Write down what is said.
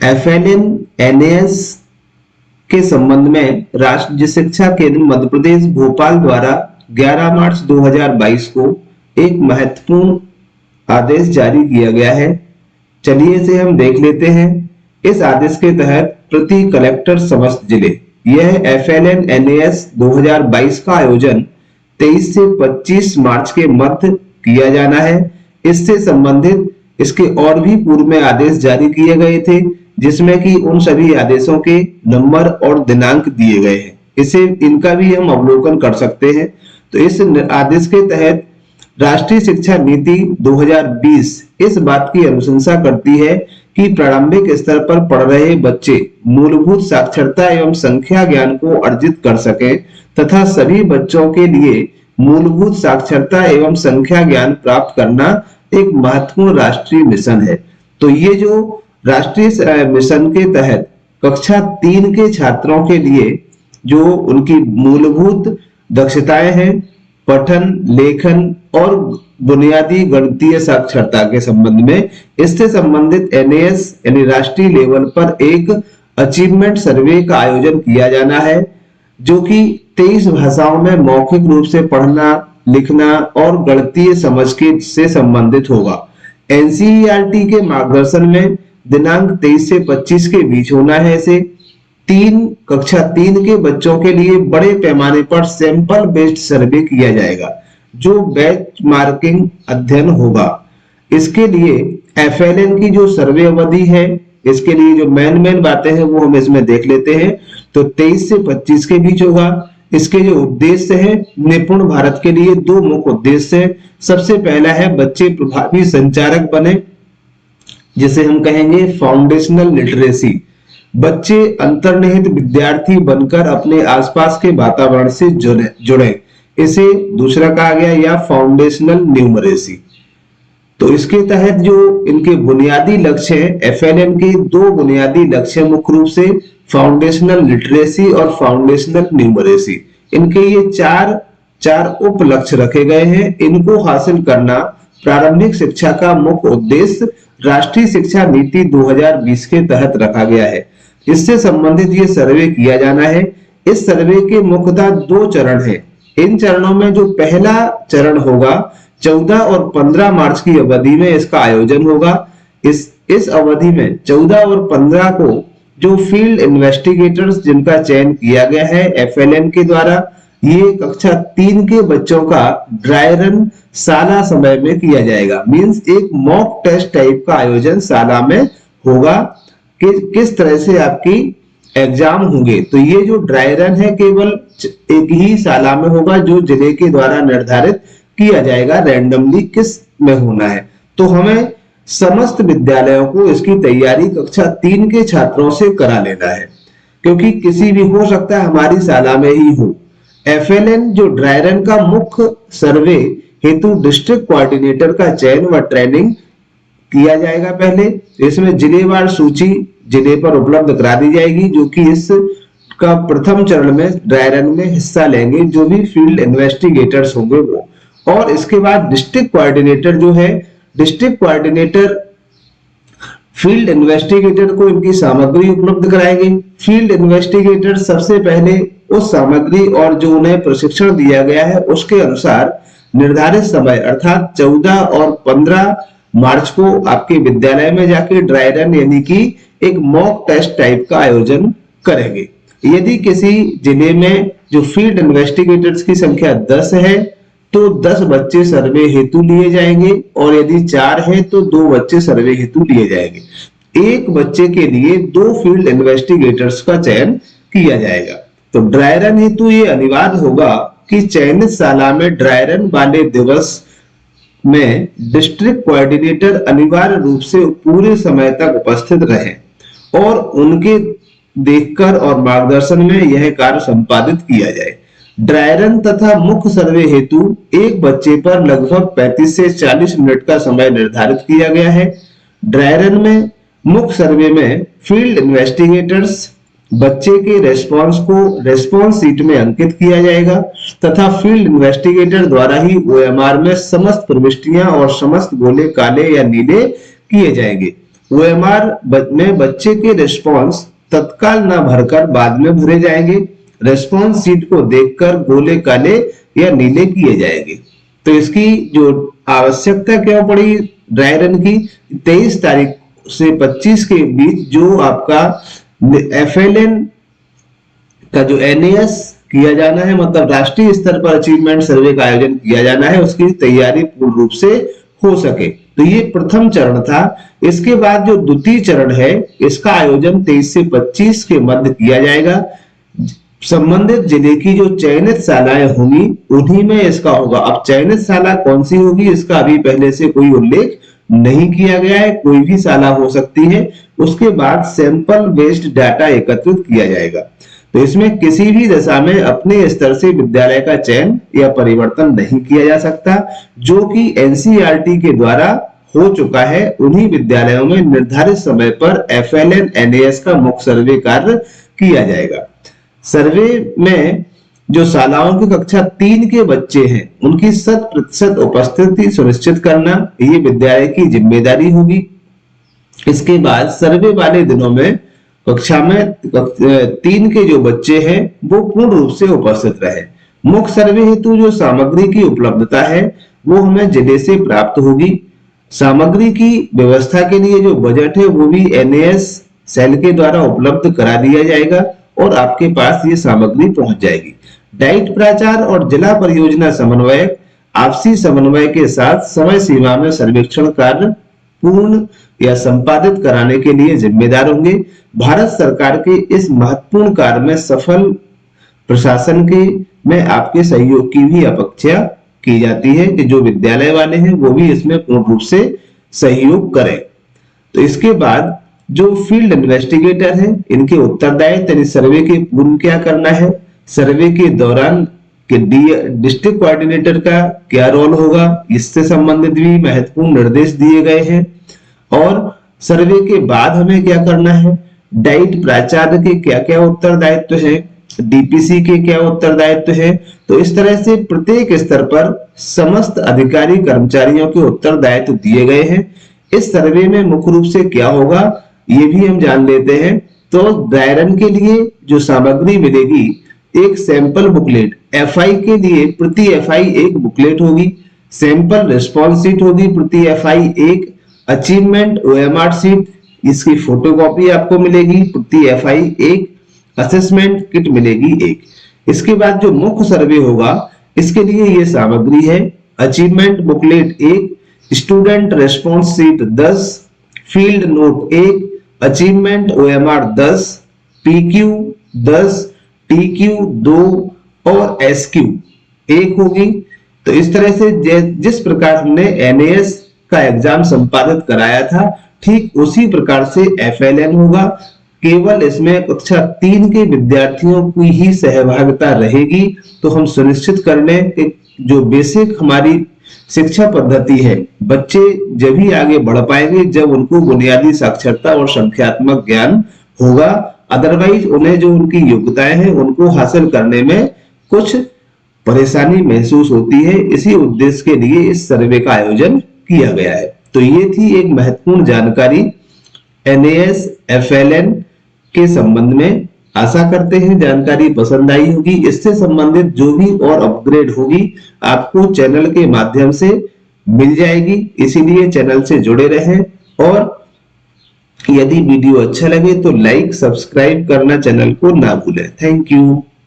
FLN NAS के संबंध में राज्य शिक्षा केंद्र मध्य प्रदेश भोपाल द्वारा 11 मार्च 2022 को एक महत्वपूर्ण आदेश जारी किया गया है। चलिए इसे हम देख लेते हैं। इस आदेश के तहत प्रति कलेक्टर समस्त जिले यह FLN NAS 2022 का आयोजन 23 से 25 मार्च के मध्य किया जाना है। इससे संबंधित इसके और भी पूर्व में आदेश जारी किए गए थे, जिसमें कि उन सभी आदेशों के नंबर और दिनांक दिए गए हैं। इसे इनका भी हम अवलोकन कर सकते हैं। तो इस आदेश के तहत राष्ट्रीय शिक्षा नीति 2020 इस बात की अनुशंसा करती है कि प्रारंभिक स्तर पर पढ़ रहे बच्चे मूलभूत साक्षरता एवं संख्या ज्ञान को अर्जित कर सकें तथा सभी बच्चों के लिए मूलभूत साक्षरता एवं संख्या ज्ञान प्राप्त करना एक महत्वपूर्ण राष्ट्रीय मिशन है। तो ये जो राष्ट्रीय मिशन के तहत कक्षा 3 के छात्रों के लिए जो उनकी मूलभूत दक्षताएं हैं, पठन, लेखन और बुनियादी गणितीय साक्षरता के संबंध में, इससे संबंधित NAS यानी राष्ट्रीय लेवल पर एक अचीवमेंट सर्वे का आयोजन किया जाना है, जो कि 23 भाषाओं में मौखिक रूप से पढ़ना, लिखना और गणितीय समझ के से संबंधित होगा। NCERT के मार्गदर्शन में दिनांक 23 से 25 के बीच होना है। इसे कक्षा 3 के बच्चों के लिए बड़े पैमाने पर सैंपल बेस्ड सर्वे किया जाएगा, जो बेंच मार्किंग अध्ययन होगा। इसके लिए FLN की जो सर्वे अवधि है, इसके लिए जो मेन बातें हैं वो हम इसमें देख लेते हैं। तो 23 से 25 के बीच होगा। इसके जो उद्देश्य है, निपुण भारत के लिए 2 मुख्य उद्देश्य है। सबसे पहला है बच्चे प्रभावी संचारक बने, जिसे हम कहेंगे फाउंडेशनल लिटरेसी। बच्चे अंतर्निहित विद्यार्थी बनकर अपने आसपास के वातावरण से जुड़े, इसे दूसरा कहा गया या फाउंडेशनल न्यूमरेसी। तो इसके तहत जो इनके बुनियादी लक्ष्य हैं, FLN के 2 बुनियादी लक्ष्य मुख्य रूप से फाउंडेशनल लिटरेसी और फाउंडेशनल न्यूमरेसी। इनके ये चार उप लक्ष्य रखे गए हैं। इनको हासिल करना प्रारंभिक शिक्षा का मुख्य उद्देश्य राष्ट्रीय शिक्षा नीति 2020 के तहत रखा गया है। इससे संबंधित ये सर्वे किया जाना है। इस सर्वे के मुख्यतः 2 चरण हैं। इन चरणों में जो पहला चरण होगा 14 और 15 मार्च की अवधि में इसका आयोजन होगा। इस अवधि में 14 और 15 को जो फील्ड इन्वेस्टिगेटर्स जिनका चयन किया गया है FLN के द्वारा, ये कक्षा 3 के बच्चों का ड्राई रन शाला समय में किया जाएगा। मींस एक मॉक टेस्ट टाइप का आयोजन शाला में होगा कि किस तरह से आपकी एग्जाम होंगे। तो ये जो ड्राई रन है केवल एक ही शाला में होगा, जो जिले के द्वारा निर्धारित किया जाएगा रैंडमली किस में होना है। तो हमें समस्त विद्यालयों को इसकी तैयारी कक्षा 3 के छात्रों से करा लेना है, क्योंकि किसी भी हो सकता है हमारी शाला में ही हो। FLN जो ड्राई रन का मुख्य सर्वे हेतु डिस्ट्रिक्ट कोऑर्डिनेटर का चयन व ट्रेनिंग किया जाएगा। पहले इसमें जिलेवार सूची जिले पर उपलब्ध करा दी जाएगी, जो कि इस का प्रथम चरण में ड्राई रन में हिस्सा लेंगे जो भी फील्ड इन्वेस्टिगेटर्स होंगे वो। और इसके बाद डिस्ट्रिक्ट कोऑर्डिनेटर जो है, डिस्ट्रिक्ट कोऑर्डिनेटर फील्ड इन्वेस्टिगेटर को इनकी सामग्री उपलब्ध कराएंगे। फील्ड इन्वेस्टिगेटर सबसे पहले उस सामग्री और जो उन्हें प्रशिक्षण दिया गया है उसके अनुसार निर्धारित समय अर्थात 14 और 15 मार्च को आपके विद्यालय में जाके ड्राई रन यानी कि एक मॉक टेस्ट टाइप का आयोजन करेंगे। यदि किसी जिले में जो फील्ड इन्वेस्टिगेटर्स की संख्या 10 है तो 10 बच्चे सर्वे हेतु लिए जाएंगे, और यदि 4 है तो 2 बच्चे सर्वे हेतु लिए जाएंगे। एक बच्चे के लिए 2 फील्ड इन्वेस्टिगेटर्स का चयन किया जाएगा। तो ड्राई रन हेतु ये अनिवार्य होगा कि चयनित शाला में ड्राई रन वाले दिवस में डिस्ट्रिक्ट कोऑर्डिनेटर अनिवार्य रूप से पूरे समय तक उपस्थित रहे और उनके देखकर और मार्गदर्शन में यह कार्य संपादित किया जाए। ड्राई रन तथा मुख्य सर्वे हेतु एक बच्चे पर लगभग 35 से 40 मिनट का समय निर्धारित किया गया है। ड्राई रन में मुख्य सर्वे में फील्ड इन्वेस्टिगेटर्स बच्चे के रेस्पॉन्स को रेस्पॉन्स सीट में अंकित किया जाएगा तथा फील्ड इन्वेस्टिगेटर द्वारा ही OMR में समस्त प्रविष्टियां और समस्त गोले काले या नीले किए जाएंगे। OMR में बच्चे के रिस्पॉन्स तत्काल न भरकर बाद में भरे जाएंगे। रिस्पॉन्स शीट को देखकर गोले काले या नीले किए जाएंगे। तो इसकी जो आवश्यकता क्या पड़ी ड्राई रन की, 23 तारीख से 25 के बीच जो आपका FLN का जो NAS किया जाना है, मतलब राष्ट्रीय स्तर पर अचीवमेंट सर्वे का आयोजन किया जाना है, उसकी तैयारी पूर्ण रूप से हो सके। तो ये प्रथम चरण था। इसके बाद जो द्वितीय चरण है, इसका आयोजन 23 से 25 के मध्य किया जाएगा। संबंधित जिले की जो चयनित शालाएं होंगी उन्हीं में इसका होगा। अब चयनित शाला कौन सी होगी इसका अभी पहले से कोई उल्लेख नहीं किया गया है, कोई भी शाला हो सकती है। उसके बाद सैंपल बेस्ड डाटा एकत्रित किया जाएगा। तो इसमें किसी भी दशा में अपने स्तर से विद्यालय का चयन या परिवर्तन नहीं किया जा सकता। जो कि NCERT के द्वारा हो चुका है, उन्हीं विद्यालयों में निर्धारित समय पर FLN NAS का मुख्य सर्वे कार्य किया जाएगा। सर्वे में जो शालाओं की कक्षा 3 के बच्चे हैं उनकी 100% उपस्थिति सुनिश्चित करना ये विद्यालय की जिम्मेदारी होगी। इसके बाद सर्वे वाले दिनों में कक्षा में 3 के जो बच्चे हैं वो पूर्ण रूप से उपस्थित रहे। मुख्य सर्वे हेतु जो सामग्री की उपलब्धता है वो हमें जिले से प्राप्त होगी। सामग्री की व्यवस्था के लिए जो बजट है वो भी NAS सेल के द्वारा उपलब्ध करा दिया जाएगा और आपके पास ये सामग्री पहुंच जाएगी। डाइट प्राचार्य और जिला परियोजना समन्वयक आपसी समन्वय के साथ समय सीमा में सर्वेक्षण कार्य पूर्ण या संपादित कराने के लिए जिम्मेदार होंगे। भारत सरकार के इस महत्वपूर्ण कार्य में सफल प्रशासन के में आपके सहयोग की भी अपेक्षा की जाती है कि जो विद्यालय वाले हैं वो भी इसमें पूर्ण रूप से सहयोग करें। तो इसके बाद जो फील्ड इन्वेस्टिगेटर हैं इनके उत्तरदायित्व यानी सर्वे के पूर्व क्या करना है, सर्वे के दौरान के डिस्ट्रिक्ट कोऑर्डिनेटर का क्या रोल होगा, इससे संबंधित भी महत्वपूर्ण निर्देश दिए गए हैं। और सर्वे के बाद हमें क्या करना है, डाइट प्राचार्य के क्या क्या उत्तरदायित्व है, DPC के क्या उत्तरदायित्व है। तो इस तरह से प्रत्येक स्तर पर समस्त अधिकारी कर्मचारियों के उत्तरदायित्व दिए गए हैं। इस सर्वे में मुख्य रूप से क्या होगा ये भी हम जान लेते हैं। तो ड्राई रन के लिए जो सामग्री मिलेगी, एक सैंपल बुकलेट FI के लिए प्रति FI एक बुकलेट होगी, सैंपल रिस्पॉन्स शीट होगी प्रति FI एक, अचीवमेंट OMR शीट इसकी फोटोकॉपी आपको मिलेगी प्रति FI एक, असेसमेंट किट मिलेगी एक। इसके बाद जो मुख्य सर्वे होगा इसके लिए ये सामग्री है, अचीवमेंट बुकलेट एक, student response sheet 10, field note 1, achievement OMR 10, PQ 10, TQ 2 और SQ 1 होगी। तो इस तरह से जिस प्रकार हमने NAS का एग्जाम संपादित कराया था ठीक उसी प्रकार से FLN होगा। केवल इसमें कक्षा 3 के विद्यार्थियों की ही सहभागिता रहेगी। तो हम सुनिश्चित कर लें कि जो बेसिक हमारी शिक्षा पद्धति है, बच्चे जब ही आगे बढ़ पाएंगे जब उनको बुनियादी साक्षरता और संख्यात्मक ज्ञान होगा। अदरवाइज उन्हें जो उनकी योग्यताएं हैं उनको हासिल करने में कुछ परेशानी महसूस होती है। इसी उद्देश्य के लिए इस सर्वे का आयोजन किया गया है। तो ये थी एक महत्वपूर्ण जानकारी NAS FLN के संबंध में। आशा करते हैं जानकारी पसंद आई होगी। इससे संबंधित जो भी और अपग्रेड होगी आपको चैनल के माध्यम से मिल जाएगी, इसीलिए चैनल से जुड़े रहें। और यदि वीडियो अच्छा लगे तो लाइक सब्सक्राइब करना चैनल को ना भूलें। Thank you.